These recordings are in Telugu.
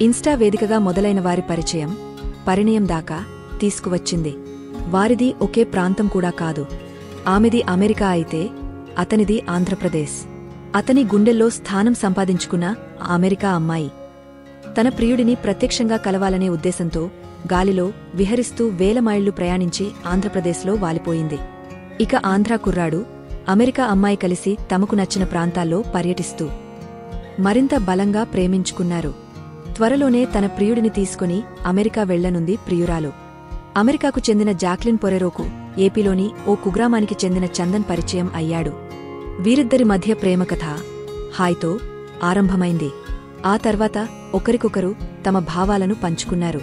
ఇన్స్టా వేదికగా మొదలైన వారి పరిచయం పరిణయం దాకా తీసుకువచ్చింది. వారిది ఒకే ప్రాంతం కూడా కాదు. ఆమెది అమెరికా అయితే అతనిది ఆంధ్రప్రదేశ్. అతని గుండెల్లో స్థానం సంపాదించుకున్న ఆ అమెరికా అమ్మాయి తన ప్రియుడిని ప్రత్యక్షంగా కలవాలనే ఉద్దేశంతో గాలిలో విహరిస్తూ వేల మైళ్లు ప్రయాణించి ఆంధ్రప్రదేశ్లో వాలిపోయింది. ఇక ఆంధ్రా కుర్రాడు అమెరికా అమ్మాయి కలిసి తమకు నచ్చిన ప్రాంతాల్లో పర్యటిస్తూ మరింత బలంగా ప్రేమించుకున్నారు. త్వరలోనే తన ప్రియుడిని తీసుకుని అమెరికా వెళ్లనుంది ప్రియురాలు. అమెరికాకు చెందిన జాక్లిన్ పొరెరోకు ఏపీలోని ఓ కుగ్రామానికి చెందిన చందన్ పరిచయం అయ్యాడు. వీరిద్దరి మధ్య ప్రేమకథ హాయ్తో ఆరంభమైంది. ఆ తర్వాత ఒకరికొకరు తమ భావాలను పంచుకున్నారు.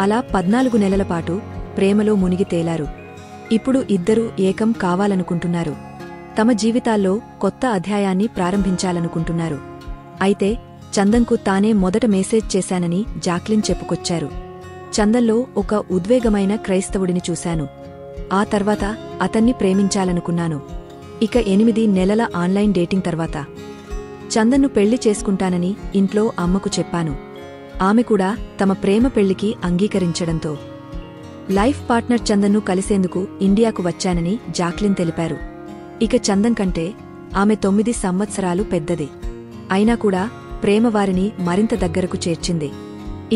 అలా 14 నెలలపాటు ప్రేమలో మునిగి తేలారు. ఇప్పుడు ఇద్దరూ ఏకం కావాలనుకుంటున్నారు. తమ జీవితాల్లో కొత్త అధ్యాయాన్ని ప్రారంభించాలనుకుంటున్నారు. అయితే చందన్కు తానే మొదట మెసేజ్ చేశానని జాక్లిన్ చెప్పుకొచ్చారు. చందన్లో ఒక ఉద్వేగమైన క్రైస్తవుడిని చూశాను. ఆ తర్వాత అతన్ని ప్రేమించాలనుకున్నాను. ఇక 8 నెలల ఆన్లైన్ డేటింగ్ తర్వాత చందన్ను పెళ్లి చేసుకుంటానని ఇంట్లో అమ్మకు చెప్పాను. ఆమె కూడా తమ ప్రేమ పెళ్లికి అంగీకరించడంతో లైఫ్ పార్ట్నర్ చందన్ను కలిసేందుకు ఇండియాకు వచ్చానని జాక్లిన్ తెలిపారు. ఇక చందన్ కంటే ఆమె 9 సంవత్సరాలు పెద్దది. అయినా కూడా ప్రేమ వారిని మరింత దగ్గరకు చేర్చింది.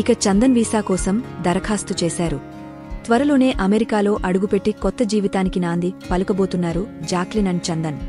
ఇక చందన్ వీసా కోసం దరఖాస్తు చేశారు. త్వరలోనే అమెరికాలో అడుగుపెట్టి కొత్త జీవితానికి నాంది పలుకబోతున్నారు జాక్లిన్ అండ్ చందన్.